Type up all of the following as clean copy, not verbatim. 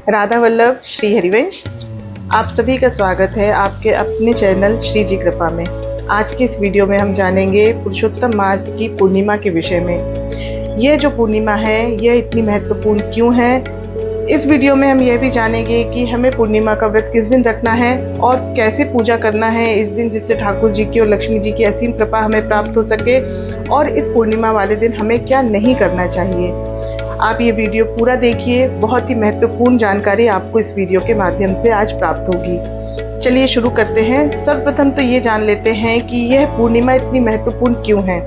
राधा वल्लभ श्री हरिवंश। आप सभी का स्वागत है आपके अपने चैनल श्री जी कृपा में। आज की इस वीडियो में हम जानेंगे पुरुषोत्तम मास की पूर्णिमा के विषय में। यह जो पूर्णिमा है यह इतनी महत्वपूर्ण क्यों है। इस वीडियो में हम यह भी जानेंगे कि हमें पूर्णिमा का व्रत किस दिन रखना है और कैसे पूजा करना है इस दिन, जिससे ठाकुर जी की और लक्ष्मी जी की असीम कृपा हमें प्राप्त हो सके। और इस पूर्णिमा वाले दिन हमें क्या नहीं करना चाहिए। आप ये वीडियो पूरा देखिए, बहुत ही महत्वपूर्ण जानकारी आपको इस वीडियो के माध्यम से आज प्राप्त होगी। चलिए शुरू करते हैं। सर्वप्रथम तो ये जान लेते हैं कि यह पूर्णिमा इतनी महत्वपूर्ण क्यों है।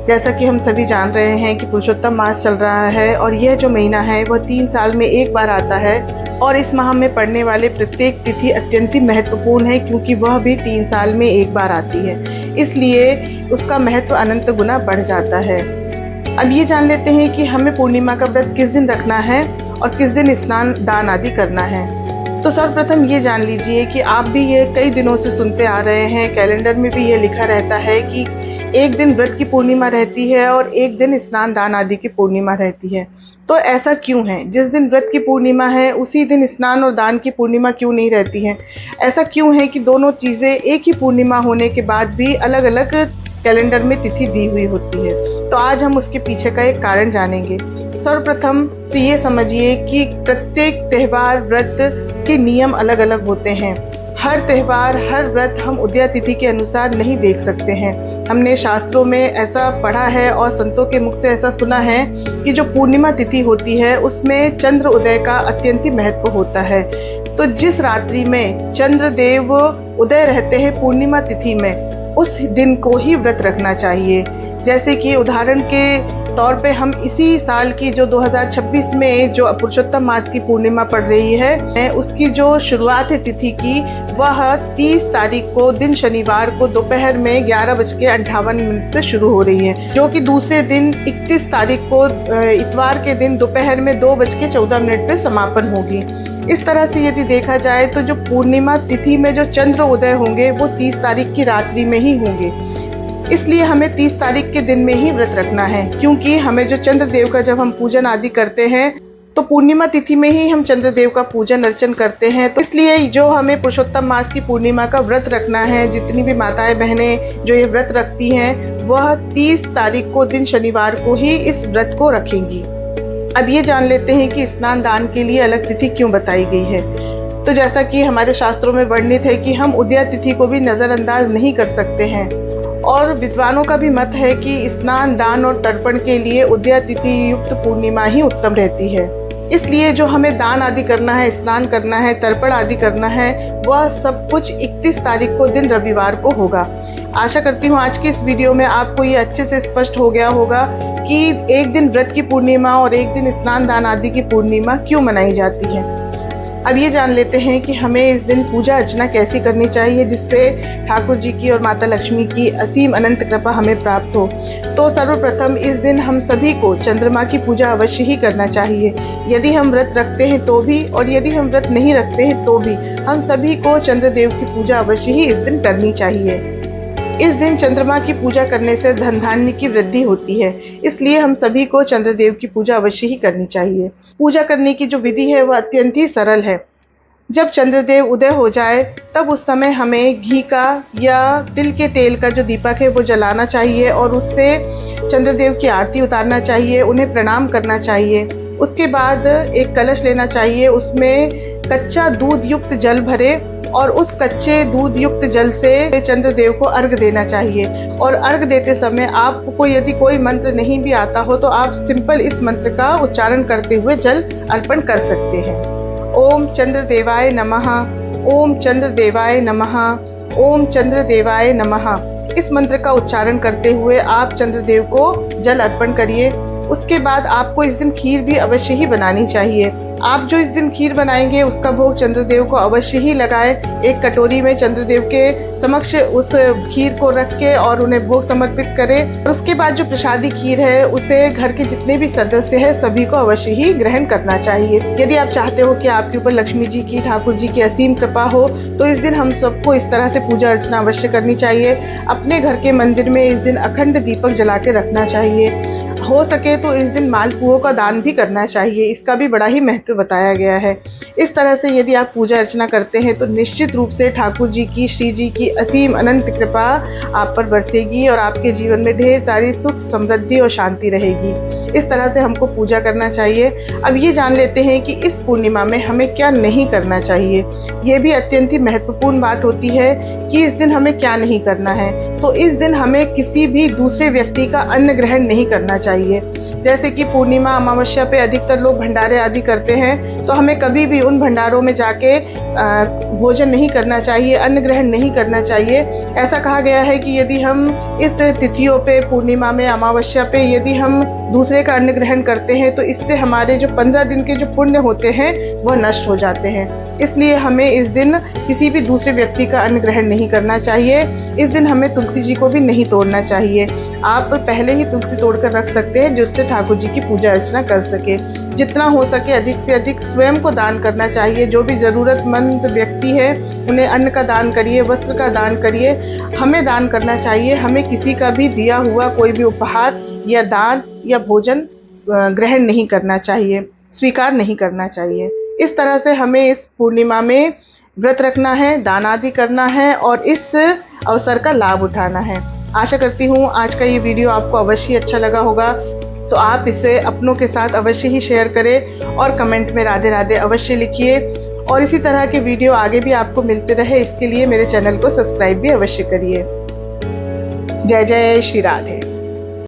जैसा कि हम सभी जान रहे हैं कि पुरुषोत्तम मास चल रहा है और यह जो महीना है वह 3 साल में एक बार आता है और इस माह में पड़ने वाले प्रत्येक तिथि अत्यंत ही महत्वपूर्ण है, क्योंकि वह भी 3 साल में एक बार आती है, इसलिए उसका महत्व अनंत गुना बढ़ जाता है। अब ये जान लेते हैं कि हमें पूर्णिमा का व्रत किस दिन रखना है और किस दिन स्नान दान आदि करना है। तो सर्वप्रथम ये जान लीजिए कि आप भी ये कई दिनों से सुनते आ रहे हैं, कैलेंडर में भी ये लिखा रहता है कि एक दिन व्रत की पूर्णिमा रहती है और एक दिन स्नान दान आदि की पूर्णिमा रहती है। तो ऐसा क्यों है? जिस दिन व्रत की पूर्णिमा है उसी दिन स्नान और दान की पूर्णिमा क्यों नहीं रहती है? ऐसा क्यों है कि दोनों चीज़ें एक ही पूर्णिमा होने के बाद भी अलग अलग कैलेंडर में तिथि दी हुई होती है? तो आज हम उसके पीछे का एक कारण जानेंगे। सर्वप्रथम तो ये समझिए कि प्रत्येक त्योहार व्रत के नियम अलग अलग होते हैं। हर त्योहार हर व्रत हम उदया तिथि के अनुसार नहीं देख सकते हैं। हमने शास्त्रों में ऐसा पढ़ा है और संतों के मुख से ऐसा सुना है कि जो पूर्णिमा तिथि होती है उसमें चंद्र उदय का अत्यंत ही महत्व होता है। तो जिस रात्रि में चंद्र देव उदय रहते हैं पूर्णिमा तिथि में, उस दिन को ही व्रत रखना चाहिए। जैसे कि उदाहरण के तौर पे हम इसी साल की जो 2026 में जो पुरुषोत्तम मास की पूर्णिमा पड़ रही है, उसकी जो शुरुआत है तिथि की, वह 30 तारीख को दिन शनिवार को दोपहर में 11:58 से शुरू हो रही है, जो कि दूसरे दिन 31 तारीख को इतवार के दिन दोपहर में 2:14 पे समापन होगी। इस तरह से यदि देखा जाए तो जो पूर्णिमा तिथि में जो चंद्र उदय होंगे वो 30 तारीख की रात्रि में ही होंगे। इसलिए हमें 30 तारीख के दिन में ही व्रत रखना है, क्योंकि हमें जो चंद्रदेव का जब हम पूजन आदि करते हैं तो पूर्णिमा तिथि में ही हम चंद्रदेव का पूजन अर्चन करते हैं। तो इसलिए जो हमें पुरुषोत्तम मास की पूर्णिमा का व्रत रखना है, जितनी भी माताएं बहनें जो ये व्रत रखती हैं वह 30 तारीख को दिन शनिवार को ही इस व्रत को रखेंगी। अब ये जान लेते हैं कि स्नान दान के लिए अलग तिथि क्यों बताई गई है। तो जैसा कि हमारे शास्त्रों में वर्णित है कि हम उदया तिथि को भी नजरअंदाज नहीं कर सकते हैं, और विद्वानों का भी मत है कि स्नान दान और तर्पण के लिए उदया तिथि युक्त पूर्णिमा ही उत्तम रहती है। इसलिए जो हमें दान आदि करना है, स्नान करना है, तर्पण आदि करना है, वह सब कुछ 31 तारीख को दिन रविवार को होगा। आशा करती हूँ आज की इस वीडियो में आपको ये अच्छे से स्पष्ट हो गया होगा कि एक दिन व्रत की पूर्णिमा और एक दिन स्नान दान आदि की पूर्णिमा क्यों मनाई जाती है। अब ये जान लेते हैं कि हमें इस दिन पूजा अर्चना कैसी करनी चाहिए जिससे ठाकुर जी की और माता लक्ष्मी की असीम अनंत कृपा हमें प्राप्त हो। तो सर्वप्रथम इस दिन हम सभी को चंद्रमा की पूजा अवश्य ही करना चाहिए। यदि हम व्रत रखते हैं तो भी, और यदि हम व्रत नहीं रखते हैं तो भी, हम सभी को चंद्रदेव की पूजा अवश्य ही इस दिन करनी चाहिए। इस दिन चंद्रमा की पूजा करने से धन धान्य की वृद्धि होती है, इसलिए हम सभी को चंद्रदेव की पूजा अवश्य ही करनी चाहिए। पूजा करने की जो विधि है वह अत्यंत ही सरल है। जब चंद्रदेव उदय हो जाए तब उस समय हमें घी का या तिल के तेल का जो दीपक है वो जलाना चाहिए और उससे चंद्रदेव की आरती उतारना चाहिए, उन्हें प्रणाम करना चाहिए। उसके बाद एक कलश लेना चाहिए, उसमें कच्चा दूध युक्त जल भरे और उस कच्चे दूध युक्त जल से चंद्रदेव को अर्घ देना चाहिए। और अर्घ देते समय आपको यदि कोई मंत्र नहीं भी आता हो तो आप सिंपल इस मंत्र का उच्चारण करते हुए जल अर्पण कर सकते हैं। ओम चंद्रदेवाय नमः, ओम चंद्रदेवाय नमः, ओम चंद्रदेवाय नमः। इस मंत्र का उच्चारण करते हुए आप चंद्रदेव को जल अर्पण करिए। उसके बाद आपको इस दिन खीर भी अवश्य ही बनानी चाहिए। आप जो इस दिन खीर बनाएंगे उसका भोग चंद्रदेव को अवश्य ही लगाएं। एक कटोरी में चंद्रदेव के समक्ष उस खीर को रख के और उन्हें भोग समर्पित करें। और उसके बाद जो प्रसादी खीर है उसे घर के जितने भी सदस्य हैं सभी को अवश्य ही ग्रहण करना चाहिए। यदि आप चाहते हो कि आपके ऊपर लक्ष्मी जी की, ठाकुर जी की असीम कृपा हो, तो इस दिन हम सबको इस तरह से पूजा अर्चना अवश्य करनी चाहिए। अपने घर के मंदिर में इस दिन अखंड दीपक जला के रखना चाहिए। हो सके तो इस दिन मालपुओं का दान भी करना चाहिए, इसका भी बड़ा ही महत्व बताया गया है। इस तरह से यदि आप पूजा अर्चना करते हैं तो निश्चित रूप से ठाकुर जी की, श्री जी की असीम अनंत कृपा आप पर बरसेगी और आपके जीवन में ढेर सारी सुख, समृद्धि और शांति रहेगी। इस तरह से हमको पूजा करना चाहिए। अब ये जान लेते हैं कि इस पूर्णिमा में हमें क्या नहीं करना चाहिए। ये भी अत्यंत ही महत्वपूर्ण बात होती है कि इस दिन हमें क्या नहीं करना है। तो इस दिन हमें किसी भी दूसरे व्यक्ति का अन्न ग्रहण नहीं करना चाहिए। जैसे कि पूर्णिमा, अमावस्या पे अधिकतर लोग भंडारे आदि करते हैं, तो हमें कभी भी उन भंडारों में जाके भोजन नहीं करना चाहिए, अन्न ग्रहण नहीं करना चाहिए। ऐसा कहा गया है कि यदि हम इस तिथियों पे, पूर्णिमा में, अमावस्या पे यदि हम दूसरे का अन्न ग्रहण करते हैं तो इससे हमारे जो 15 दिन के जो पुण्य होते हैं वह नष्ट हो जाते हैं। इसलिए हमें इस दिन किसी भी दूसरे व्यक्ति का अन्न ग्रहण नहीं करना चाहिए। इस दिन हमें तुलसी जी को भी नहीं तोड़ना चाहिए। आप पहले ही तुलसी तोड़कर रख सकते हैं जिससे ठाकुर जी की पूजा अर्चना कर सके। जितना हो सके अधिक से अधिक स्वयं को दान करना चाहिए। जो भी ज़रूरतमंद व्यक्ति है उन्हें अन्न का दान करिए, वस्त्र का दान करिए। हमें दान करना चाहिए। हमें किसी का भी दिया हुआ कोई भी उपहार या दान या भोजन ग्रहण नहीं करना चाहिए, स्वीकार नहीं करना चाहिए। इस तरह से हमें इस पूर्णिमा में व्रत रखना है, दान आदि करना है और इस अवसर का लाभ उठाना है। आशा करती हूँ आज का ये वीडियो आपको अवश्य अच्छा लगा होगा, तो आप इसे अपनों के साथ अवश्य ही शेयर करें और कमेंट में राधे राधे अवश्य लिखिए। और इसी तरह के वीडियो आगे भी आपको मिलते रहे, इसके लिए मेरे चैनल को सब्सक्राइब भी अवश्य करिए। जय जय श्री राधे।